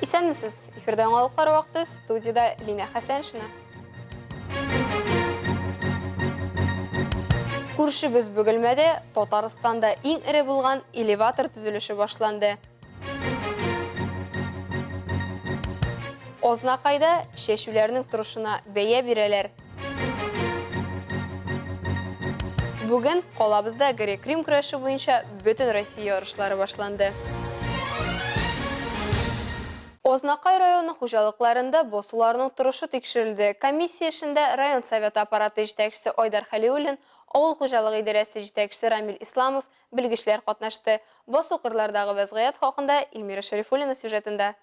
Исәнмесез? Эфирдә яңалыклар вакыты, студияда Лина Хәсәншина. Күршебез Бөгелмәдә Татарстанда иң ире булган элеватор төзелеше башланды. Ознакайда чәчүләрнең торышына бәя бирәләр. Бүген калабызда грек-рим көрәше буенча бөтен Россия ярышлары башланды. Ознакай районы хуҗалыкларында басуларның торышы тикшерелде. Комиссия эшендә район советы аппараты җитәкчесе Айдар Хәлиуллин, авыл хуҗалыгы идарәсе җитәкчесе Рамил Исламов, белгечләр катнашты. Басу кырлардагы вазгыять хакында Илмира Шәрифуллина сюжетында.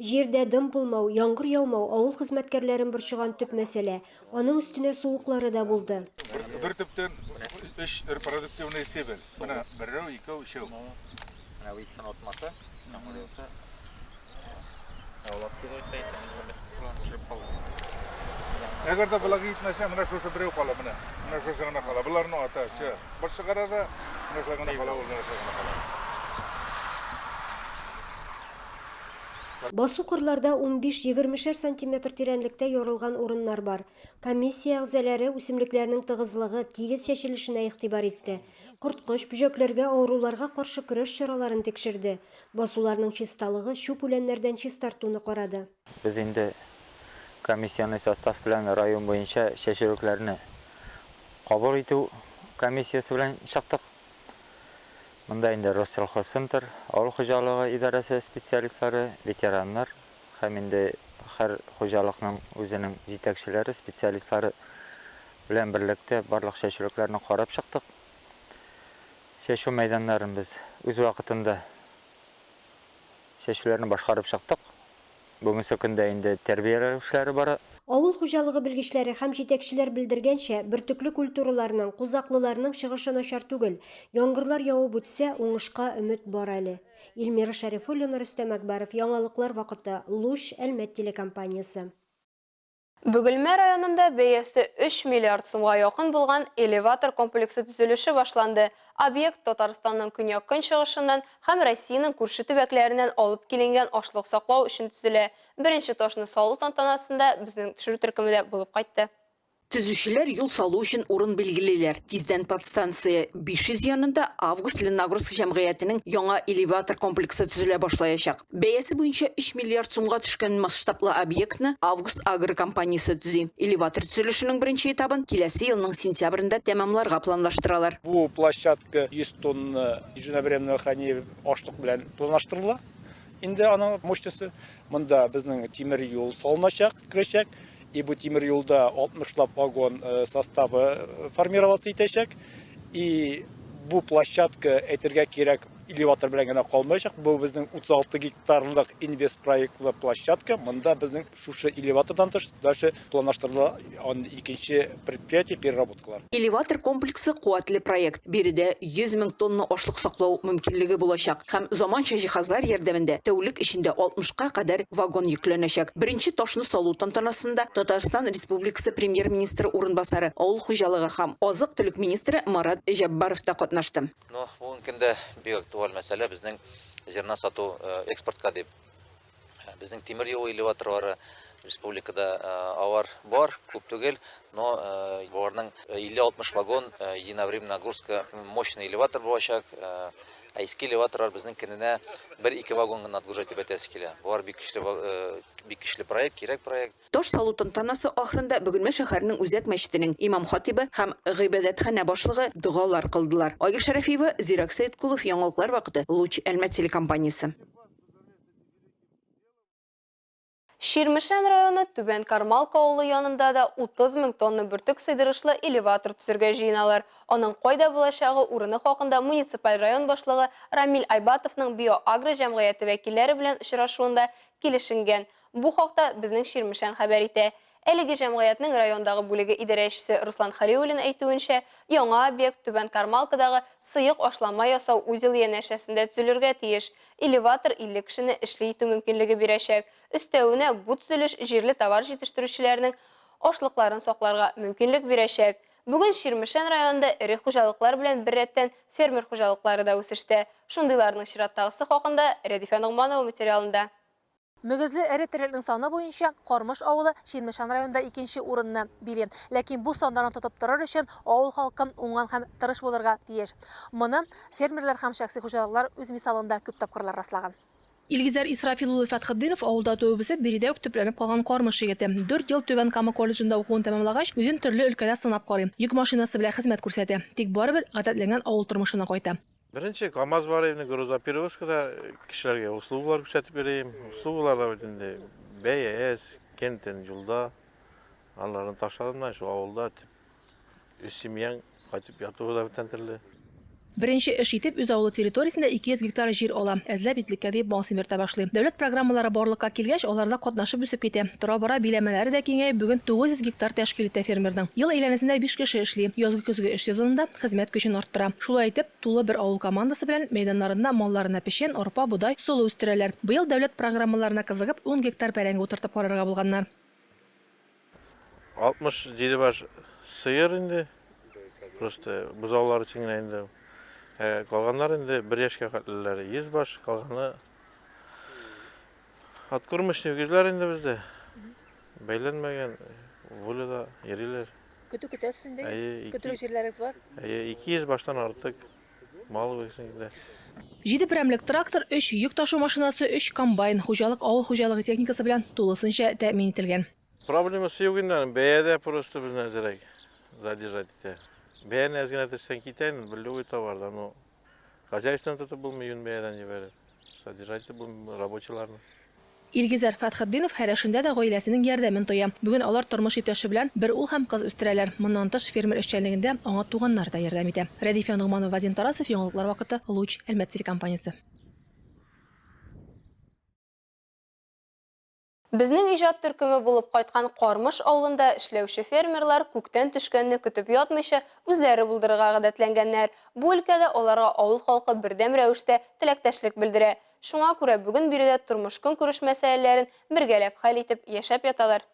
Җирдә дым булмау, яңгыр яумау авыл хезмәткәрләрен борчыган төп мәсьәлә. Аның өстенә суыклары да булды. Бер төптән 3 продуктивны истебез. Менә берәү, икәү, өчәү. Менә икесен атмаса, яңгырса. Әгәр дә булагы итмәсә, менә шушы берәү кала менә. Менә шушы гына кала. Буларның ата, ше. Бер чыгара да, менә шушы гына кала, ул менә шушы гына кала. Басу кырларда 15-20 сантиметр тирәнлектә ярылган урыннар бар. Комиссия әгъзалары үсемлекләрнең тыгызлыгы, тигез чәчелешенә игътибар итте. Корткыч, бөҗәкләргә, авыруларга каршы көрәш чараларын тикшерде. Басуларның чисталыгы, чүп үләннәрдән чистартуны карады. Без инде комиссияны состав белән район буенча чәчүлекләрне кабул итү комиссиясы белән чыктык. Монда инде Россельхозцентр, авыл хуҗалыгы идарәсе специалистлары, ветераннар һәм инде һәр хуҗалыкның үзенең җитәкчеләре, специалистлары белән берлектә барлык чәчүлекләрне карап чыктык. Чәчү мәйданнарын без үз вакытында чәчүләрне башкарып чыктык. Бүгенге көндә инде тәрбияләү эшләре бара. Авыл хуҗалыгы белгечләре һәм җитәкчеләр белдергәнчә, бөртекле культураларның, кузаклыларның чыгышы начар түгел. Яңгырлар явып үтсә, уңышка өмет бар әле. Илмира Шәрифуллина, Рөстәм Әкбәров, яңалыклар вакыты, Луч, Әлмәт телекомпаниясе. Бөгелмә районында бәясе 3 миллиард сумга якын булган элеватор комплексы төзелеше башланды. Объект Татарстанның көньяк көнчыгышыннан һәм Россиянең күрше төбәкләреннән алып киленгән ашлык саклау өчен төзелә. Беренче ташны салу тантанасында безнең төшерү төркеме дә булып кайтты. Төзүчеләр юл салу өчен урын билгелиләр. Тиздән подстанция 500 янында Август Леногорск җәмгыятенең яңа элеватор комплексы төзелә башлаячак. Бәясе буенча 3 миллиард сумга төшкән масштаблы объектны Август Агро компаниясе төзи. Элеватор төзелешенең беренче этабын киләсе елның сентябрендә тәмамларга планлаштыралар. Бу площадка 100 тонна ежедневного хранения ашлык белән планлаштырыла. Инде аның мощности монда безнең тимер юл салыначак, кирәчәк. И бу тимер юлда 60 вагон составы формироваться итәчәк. И бу площадка әйтергә кирәк элеватор белән генә калмаячак. Бу безнең 36 гектарлык инвест проектлы площадка. Монда безнең шушы элеватордан тыш дальше планлаштырыла икенче предприятие переработкалар. Элеватор комплексы куатлы проект. Биредә 100 мең тонна ашлык саклау мөмкинлеге булачак. Һәм заманча җиһазлар ярдәмендә тәүлек эчендә 60-ка кадәр вагон йөкләнәчәк. Беренче ташны салу тантанасында Татарстан Республикасы премьер-министры урынбасары, авыл хуҗалыгы һәм азык-төлек министры Марат Җаббаров та катнашты. Бүгенге көндә бик актуаль мәсьәлә безнең зерна сату экспортка дип. Безнең тимер юл элеваторлары республикада авар бар, күп түгел, но буларның 50-60 вагон единовременно нагрузка мощный элеватор булачак. Эски элеваторлар безнең көненә 1-2 вагон гына отгружать итеп әтәсе килә. Булар бик көчле проект, кирәк проект. Таш салу тантанасы ахырында Бөгелмә шәһәренең үзәк мәчетенең имам хатибы һәм гыйбадәтханә башлыгы дугалар кылдылар. Айгөл Шәрәфиева, Зирак Сәйдкулов, яңалыклар вакыты, Луч, Әлмәт телекомпаниясе. Ширмешән районы Түбән Кармалка авылы янында да 30 мең тонна бөртек сыйдырышлы элеватор төзергә җыеналар. Аның кайда булачагы урыны хакында муниципаль район башлыгы Рамил Айбатовның Биоагро җәмгыяте вәкилләре белән очрашуында килешенгән. Бу хакта безнең Ширмешән хәбәр итә. Әлеге җәмгыятьнең райондагы бүлеге идарәчесе Руслан Хәлиуллин әйтүенчә, яңа объект Түбән Кармалкадагы сыек ашлама ясау үзел янәшәсендә төзелергә тиеш. Элеватор 50 кешене эшли итү мөмкинлеге бирәчәк. Өстәвенә бу төзелеш җирле товар җитештерүчеләрнең ашлыкларын сакларга мөмкинлек бирәчәк. Бүген Ширмешән районында ире хуҗалыклар белән бер рәттән фермер хуҗалыклары да үсештә. Шундыйларның чираттагысы хакында Рәдифә Ногманова материалында. Мөгізлі әрі тірелінің саны бойынша Қормыш ауылы Ширмешан районында 2-ші урынны билен. Ләкин бұл сандарын тотып тұрар үшін ауыл халқын оңған һәм тырыш болырға тиеш. Мұны фермерлер һәм шәхси хуҗалыклар үз мисалында күп тапкырлар раслаган. Илгизәр Исрафилулы Фәтхетдинов ауылда туып-үсеп, биредә үк төпләнеп калган Кормыш егете. 4 ел Түбән Кама колледжында укуын тәмамлагач, үзен төрле өлкәдә сынап карый. Йөк машинасы белән хезмәт күрсәтә. Тик барыбер гадәтләнгән авыл тормышына кайта. Бірінші КАМАЗ бар evine грузоперевозкада кішілерге услугылар көрсетіп берейін. Услугыларда өтінде БС, кенттен жолда, аларын ташладымдан шу ауылда үз семьяң қайтып ятуы да бітентірлі. Беренче эш итеп үз авылы территориясендә 200 гектар җир ала. Әзләп итлеккә дип басым йөртә башлый. Дәүләт программалары барлыкка килгәч, аларда катнашып үсеп китә. Тора-бара биләмәләре дә киңәйеп, бүген 900 гектар тәшкил итә фермерның. Ел әйләнәсендә 5 кеше эшли. Язгы-көзге эш сезонында хезмәт көчен арттыра. Шулай итеп, тулы бер авыл командасы белән мәйданнарында малларына печән, арпа, будай, солы үстерәләр. Быел дәүләт программаларына кызыгып 10 гектар пәрәңге утыртып карарга булганнар. 67 баш сыйыр инде. Просто бузаулар için инде. Қалғандар енді 1 яшқа қатылылары 100 баш, қалғаны аткөрмішні өгізлер енді бізде. Бәйленмеген, волыда ерилер. Көтү көтәсендә көтүлек җирләрегез бар? 200 баштан артык мал өксеңдә. 7 премлек трактор, 3 йөк ташу машинасы, 3 комбайн, хуҗалык, авыл хуҗалыгы техникасы белән тулысынча тәэмин ителгән. Проблемасы юк инде, бәядә просто безне зирәк задержать итә. Бәяне әзгенә төшсәң китән, белү товарда, но хозяйствоны тотып булмый бәядән җибәрер. Содержать булмый рабочыларны. Илгизәр Фәтхетдинов һәрәшендә дә гаиләсенең ярдәмен тоя. Бүген алар тормыш иптәше белән бер ул һәм кыз үстерәләр. Моннан тыш фермер эшчәнлегендә аңа туганнар да ярдәм итә. Рәдифә Нугманова, Вадим Тарасов, яңалыклар вакыты, Луч, Әлмәт телекомпаниясе. Безнең иҗат төркеме булып кайткан Кормыш авылында эшләүче фермерлар күктән төшкәнне көтеп ятмыйча үзләре булдырырга гадәтләнгәннәр. Бу өлкәдә аларга авыл халкы бердәм рәвештә теләктәшлек белдерә. Шуңа күрә бүген биредә тормыш-көнкүреш мәсьәләләрен бергәләп хәл итеп яшәп яталар.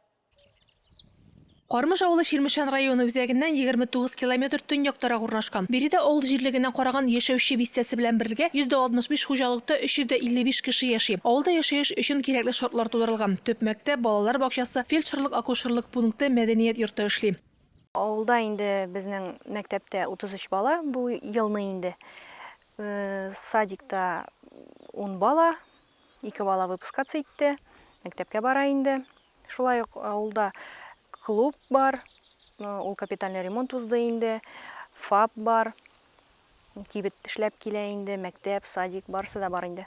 Кормыш авылы Ширмешан районы үзәгеннән 29 километр төньяктарак урнашкан. Биредә авыл җирлегенә караган яшәүче бистәсе белән бергә 165 хуҗалыкта 355 кеше яши. Авылда яшәеш өчен кирәкле шартлар тудырылган. Төп мәктәп, балалар бакчасы, фельдшерлык, акушерлык пункты, мәдәният йорты эшли. Авылда инде безнең мәктәптә 33 бала бу елны инде. Садикта 10 бала, 2 бала выпускаться итте. Мәктәпкә бара инде. Шулай ук авылда клуб бар, ул капитальный ремонт узды инде, ФАП бар, кибет эшләп килә инде, мәктәп, садик барсы да бар инде.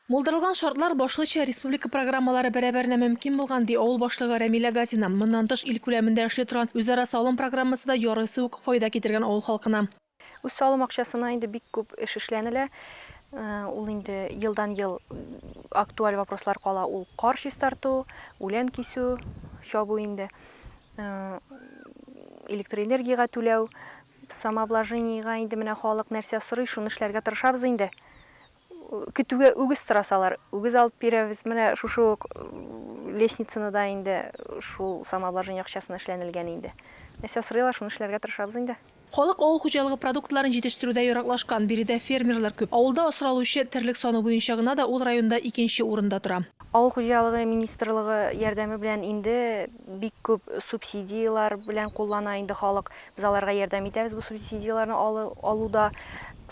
Булдырылган шартлар башлыча республика программалары бәрабәренә мөмкин булган ди авыл башлыгы Рәмилә Газина. Моннан тыш ил күләмендә эшли торган үзара салым программасы да ярыйсы ук файда китергән авыл халкына. Үз салым акчасына инде бик күп эш эшләнелә. Ул инде елдан-ел актуаль вопрослар кала. Ул кар чистарту, үлән кисү, чабу инде. Электроэнергияга түләү, самообложениега инде менә халык нәрсә сорый, шуны эшләргә тырышабыз инде. Көтүгә үгез сорасалар, үгез алып бирәбез. Менә шушы лестницаны да инде шул самообложение акчасына эшләнелгән инде. Нәрсә сорыйлар, шуны эшләргә тырышабыз инде. Халык авыл хуҗалыгы продуктларын җитештерүдә яраклашкан. Биредә фермерлар күп. Авылда асралучы терлек саны буенча гына да ул районда 2нче урында тора. Авыл хуҗалыгы министрлыгы ярдәме белән инде бик күп субсидиялар белән куллана инде халык. Без аларга ярдәм итәбез бу субсидияларны алуда.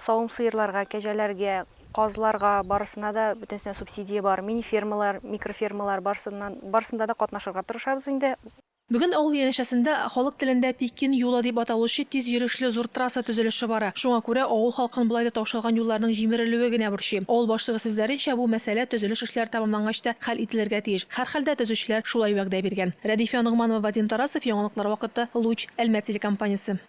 Савым сыерларга, кәҗәләргә, казларга барысына да бөтенсенә субсидия бар. Мини фермалар, микрофермалар барысында да катнашырга тырышабыз инде. Бүген авыл янәшәсендә халык телендә Пекин юлы дип аталучы тиз йөрешле зур трасса төзелеше бара. Шуңа күрә авыл халкын булай да таушалган юлларның җимерелүе генә борчый. Авыл башлыгы сүзләренчә, бу мәсьәлә төзелеш эшләре тәмамлангач та хәл ителергә тиеш. Һәрхәлдә төзүчеләр шулай вәгъдә биргән. Рәдифә Нугманова, Вадим Тарасов, яңалыклар вакыты, Луч, Әлмәт телекомпаниясе.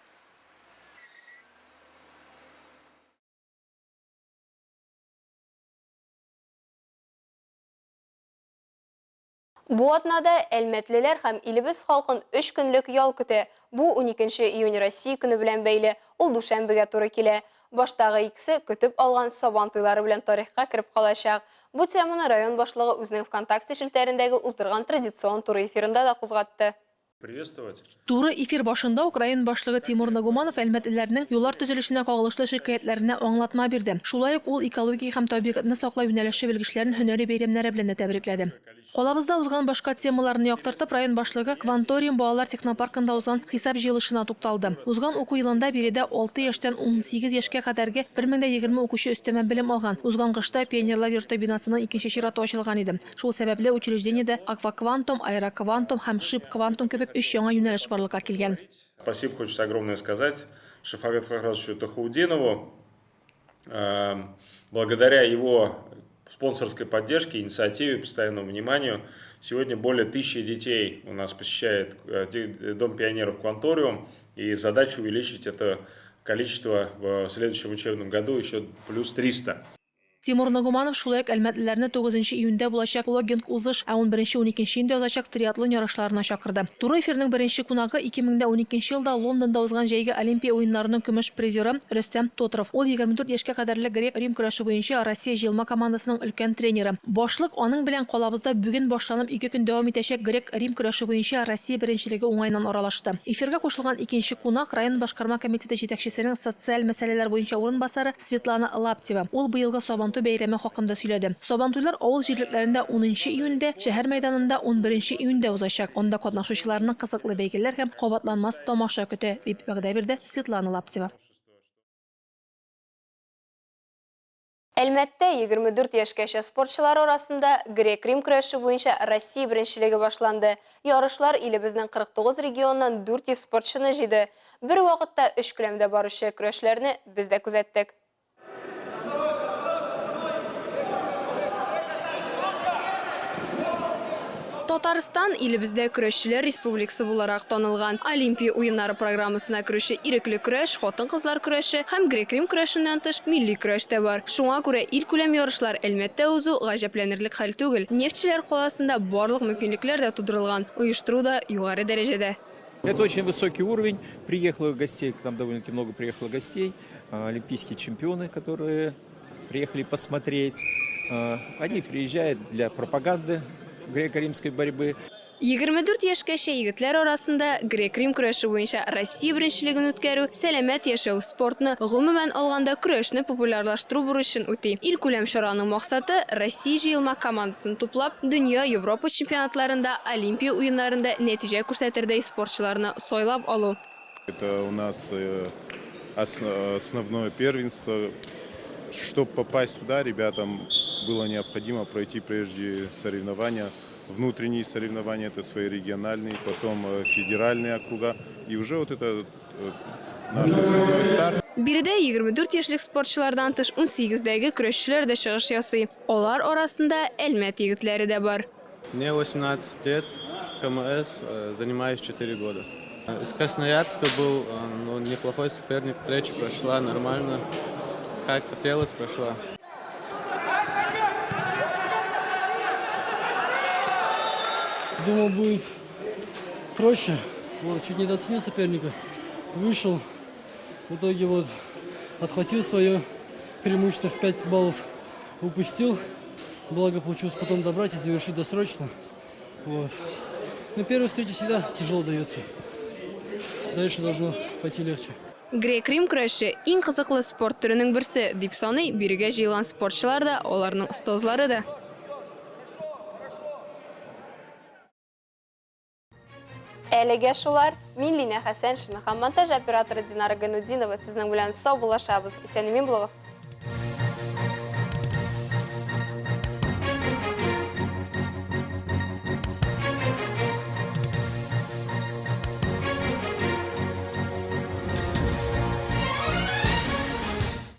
Бу атнада әлмәтлеләр һәм илебез халкын 3 көнлек ял көтә. Бу 12 июнь Россия көне белән бәйле. Ул дүшәмбегә туры килә. Баштагы икесе көтеп алган сабан туйлары белән тарихка кереп калачак. Бу теманы район башлыгы үзенең ВКонтакте шелтәрендәге уздырган традицион туры эфирында да кузгатты. Туры эфир башында ук район башлыгы Тимур Нагуманов әлмәтләрнең юллар төзелешенә кагылышлы шикаятьләренә аңлатма бирде. Шулай ук ул экология һәм табигатьне саклау юнәлеше белгечләрен һөнәри бәйрәмнәре белән дә тәбрикләде. Калабызда узган башка темаларны яктыртып, район башлыгы Кванториум балалар технопаркында узган хисап җыелышына тукталды. Узган уку елында биредә 6 яшьтән 18 яшькә кадәрге 1020 укучы өстәмә белем алган. Узган кышта пионерлар йорты бинасының икенче чираты ачылган иде. Шул сәбәпле учреждениедә акваквантум, аэроквантум һәм шип-квантум кебек 3 яңа юнәлеш барлыкка килгән. Спасибо хочется огромное сказать Шафагату Фахразовичу Тахаудинову. Благодаря его спонсорской поддержке, инициативе, постоянному вниманию, сегодня более 1000 детей у нас посещает Дом пионеров Кванториум, и задача увеличить это количество в следующем учебном году еще плюс 300. Тимур Нагуманов шулай ук әлмәтләрне 9 июньдә булачак логинг узыш, ә 11-12 июньдә узачак триатлон ярышларына чакырды. Туры эфирның беренче кунагы 2012 елда Лондонда узган җәйге Олимпия уеннарының көмеш призеры Рөстәм Тотров. Ул 24 яшькә кадәрле грек-рим көрәше буенча Россия җыелма командасының өлкән тренеры. Башлык аның белән калабызда бүген башланып 2 көн дәвам итәчәк грек-рим көрәше буенча Россия беренчелеге уңайнан аралашты. Эфиргә кушылган икенче кунак район башкарма комитеты җитәкчесенең социаль мәсьәләләр буенча урынбасары Светлана Лаптева. Ул быелгы Сабантуй бәйрәме хакында сөйләде. Сабантуйлар авыл җирлекләрендә 10 июньдә, шәһәр мәйданында 11 июньдә узачак. Онда катнашучыларның кызыклы бәйгеләр һәм кабатланмас тамаша көтә, дип вәгъдә бирде Светлана Лаптева. Әлмәттә 24 яшькәчә спортчылар арасында грек-рим көрәше буенча Россия беренчелеге башланды. Ярышлар илебезнең 49 регионнан 400 спортчыны җыйды. Бер вакытта 3 күләмдә баручы көрәшләрне без дә күзәттек. Татарстан илебездә көрәшчеләр республикасы буларак танылган. Олимпия уеннары программасына керүче ирекле көрәш, хатын-кызлар көрәше һәм грек-рим көрәшеннән тыш милли көрәш тә бар. Шуңа күрә илкүләм ярышлар Әлмәттә узу гаҗәпләнерлек хәл түгел. Нефтьчеләр каласында барлык мөмкинлекләр дә тудырылган. Оештыру да югары дәрәҗәдә. Это очень высокий уровень. Приехало гостей, там довольно-таки много приехало гостей. Олимпийские чемпионы, которые приехали посмотреть. Они приезжают для пропаганды греко-римской борьбы. 24 яшькәчә егетләр арасында грек-рим көрәше буенча Россия беренчелеген үткәрү, сәламәт яшәү спортны, гомумән алганда көрәшне популярлаштыру бурычын үти. Илкүләм чараның максаты Россия җыелма командасын туплап, дөнья, Европа чемпионатларында, Олимпия уеннарында нәтиҗә күрсәтердәй спортчыларны сайлап алу. Это у нас основное первенство. Чтобы попасть сюда, ребятам было необходимо пройти прежде соревнования. Внутренние соревнования, это свои региональные, потом федеральные округа. И уже вот это наш основной старт. Биредә 24 яшьлек спортчылардан тыш 18-дәге көрәшчеләр дә чыгыш ясый. Алар арасында Әлмәт егетләре дә бар. Мне 18 лет, КМС, занимаюсь 4 года. Из Красноярска был неплохой соперник, встреча прошла нормально. Как хотелось, прошла. Думал, будет проще. Вот, чуть недооценил соперника. Вышел. В итоге вот отхватил свое преимущество в 5 баллов. Упустил. Благо получилось потом добрать и завершить досрочно. Вот. Но первая встреча всегда тяжело дается. Дальше должно пойти легче. Грек-рим көрәше иң кызыклы спорт түренең берсе, дип саный бирегә җыелган спортчылар да, аларның остазлары да. Әлегә шулар, мин Лина Хәсән, монтаж операторы Динара Ганудинова сезнең белән сау булашабыз. Исән-имин булыгыз.